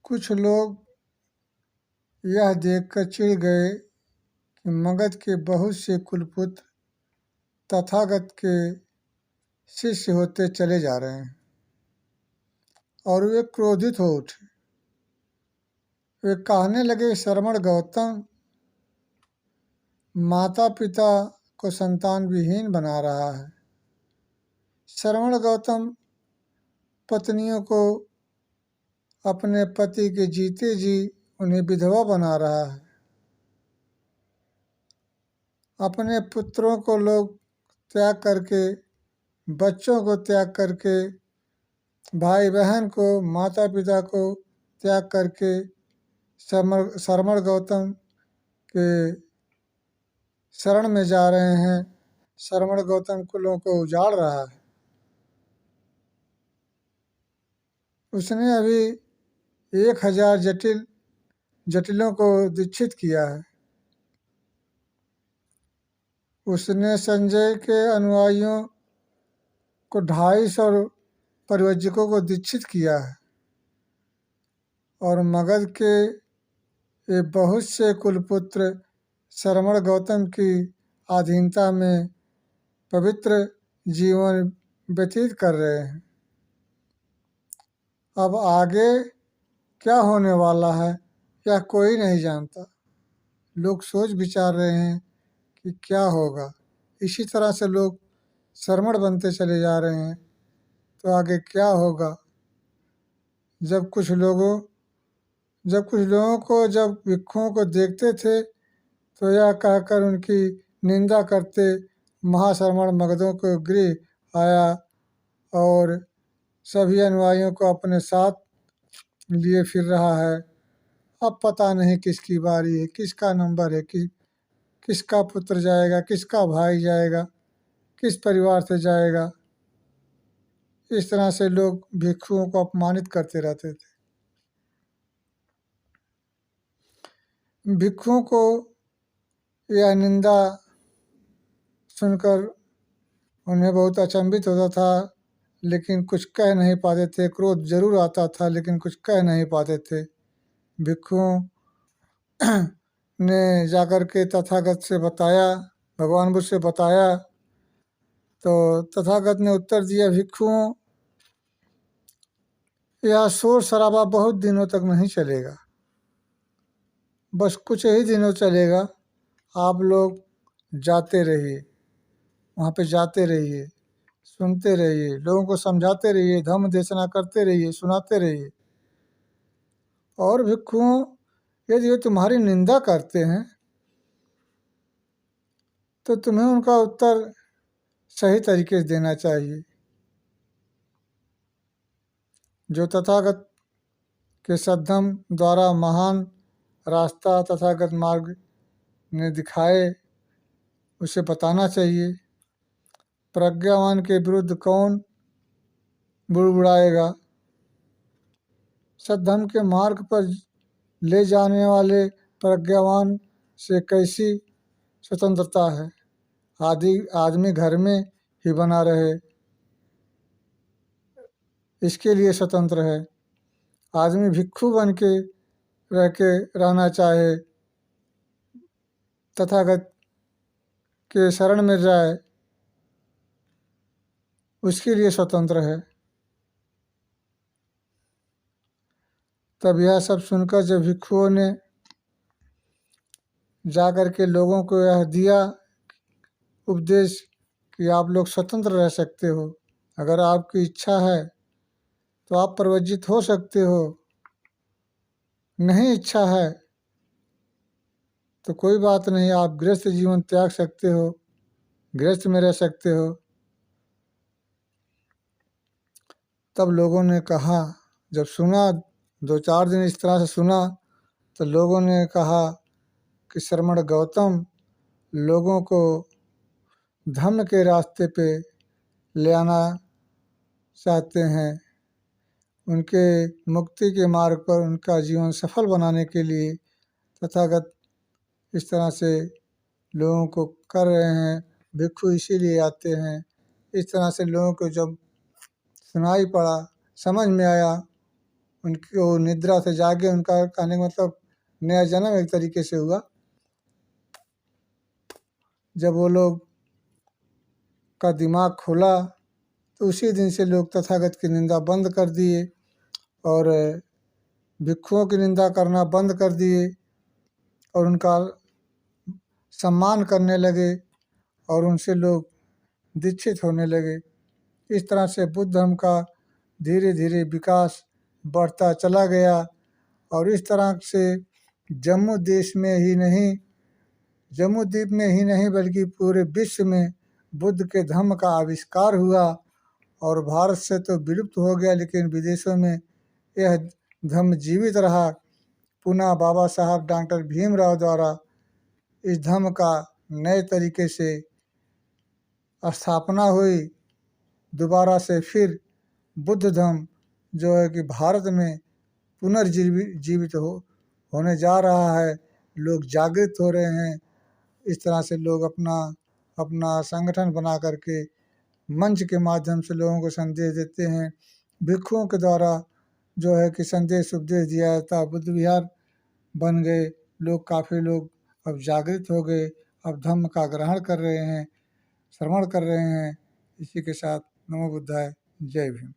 कुछ लोग यह देखकर चिढ़ गए कि मगध के बहुत से कुलपुत्र तथागत के शिष्य होते चले जा रहे हैं और वे क्रोधित हो उठे। वे कहने लगे, श्रमण गौतम माता पिता को संतान विहीन बना रहा है। श्रमण गौतम पत्नियों को अपने पति के जीते जी उन्हें विधवा बना रहा है। अपने पुत्रों को लोग त्याग करके, बच्चों को त्याग करके, भाई बहन को, माता पिता को त्याग करके श्रमण गौतम के शरण में जा रहे हैं। श्रमण गौतम कुलों को उजाड़ रहा है। उसने अभी 1000 जटिलों को दीक्षित किया है। उसने संजय के अनुयायियों को 250 परिव्राजकों को दीक्षित किया है और मगध के ये बहुत से कुलपुत्र श्रमण गौतम की अधीनता में पवित्र जीवन व्यतीत कर रहे हैं। अब आगे क्या होने वाला है यह कोई नहीं जानता। लोग सोच विचार रहे हैं कि क्या होगा। इसी तरह से लोग श्रमण बनते चले जा रहे हैं तो आगे क्या होगा। जब कुछ लोगों को जब भिक्षुओं को देखते थे तो यह कहकर उनकी निंदा करते, महाश्रमण मगधों को गृह आया और सभी अनुयायियों को अपने साथ लिए फिर रहा है। अब पता नहीं किसकी बारी है, किसका नंबर है, किसका पुत्र जाएगा, किसका भाई जाएगा, किस परिवार से जाएगा। इस तरह से लोग भिक्षुओं को अपमानित करते रहते थे। भिक्षुओं को यह निंदा सुनकर उन्हें बहुत अचंभित होता था, लेकिन कुछ कह नहीं पाते थे। क्रोध जरूर आता था लेकिन कुछ कह नहीं पाते थे। भिक्षुओं ने जाकर के तथागत से बताया, भगवान बुद्ध से बताया तो तथागत ने उत्तर दिया, भिक्षुओं यह शोर शराबा बहुत दिनों तक नहीं चलेगा, बस कुछ ही दिनों चलेगा। आप लोग जाते रहिए, वहाँ पे जाते रहिए, सुनते रहिए, लोगों को समझाते रहिए, धम्म देशना करते रहिए, सुनाते रहिए। और भिक्षुओं यदि वे तुम्हारी निंदा करते हैं तो तुम्हें उनका उत्तर सही तरीके से देना चाहिए। जो तथागत के सद्धम द्वारा महान रास्ता तथागत मार्ग ने दिखाए उसे बताना चाहिए। प्रज्ञावान के विरुद्ध कौन बुड़बुड़ाएगा। सद्धम के मार्ग पर ले जाने वाले प्रज्ञावान से कैसी स्वतंत्रता है। आदमी घर में ही बना रहे इसके लिए स्वतंत्र है। आदमी भिक्षु बन के रहना चाहे, तथागत के शरण में जाए, उसके लिए स्वतंत्र है। तब यह सब सुनकर जब भिक्षुओं ने जाकर के लोगों को यह दिया उपदेश कि आप लोग स्वतंत्र रह सकते हो, अगर आपकी इच्छा है तो आप प्रवज्जित हो सकते हो, नहीं इच्छा है तो कोई बात नहीं, आप गृहस्थ जीवन त्याग सकते हो, गृहस्थ में रह सकते हो। तब लोगों ने कहा, जब सुना 2-4 दिन इस तरह से सुना तो लोगों ने कहा कि श्रमण गौतम लोगों को धम्म के रास्ते पे ले आना चाहते हैं। उनके मुक्ति के मार्ग पर उनका जीवन सफल बनाने के लिए तथागत इस तरह से लोगों को कर रहे हैं। भिक्षु इसीलिए आते हैं। इस तरह से लोगों को जब सुनाई पड़ा, समझ में आया, उनकी वो निद्रा से जागे, उनका कहने का मतलब नया जन्म एक तरीके से हुआ। जब वो लोग का दिमाग खुला तो उसी दिन से लोग तथागत की निंदा बंद कर दिए और भिक्षुओं की निंदा करना बंद कर दिए और उनका सम्मान करने लगे और उनसे लोग दीक्षित होने लगे। इस तरह से बुद्ध धर्म का धीरे धीरे विकास बढ़ता चला गया और इस तरह से जम्मू देश में ही नहीं, जम्मू द्वीप में ही नहीं बल्कि पूरे विश्व में बुद्ध के धर्म का आविष्कार हुआ और भारत से तो विलुप्त हो गया, लेकिन विदेशों में यह धर्म जीवित रहा। पुनः बाबा साहब डॉक्टर भीमराव द्वारा इस धर्म का नए तरीके से स्थापना हुई। दोबारा से फिर बुद्ध धर्म जो है कि भारत में पुनर्जीवित होने जा रहा है। लोग जागृत हो रहे हैं। इस तरह से लोग अपना अपना संगठन बना करके मंच के माध्यम से लोगों को संदेश देते हैं। भिक्षुओं के द्वारा जो है कि संदेश उपदेश दिया जाता है। बुद्ध विहार बन गए, लोग काफ़ी लोग अब जागृत हो गए, अब धम्म का ग्रहण कर रहे हैं, श्रवण कर रहे हैं। इसी के साथ नमो बुद्धाय, जय भीम।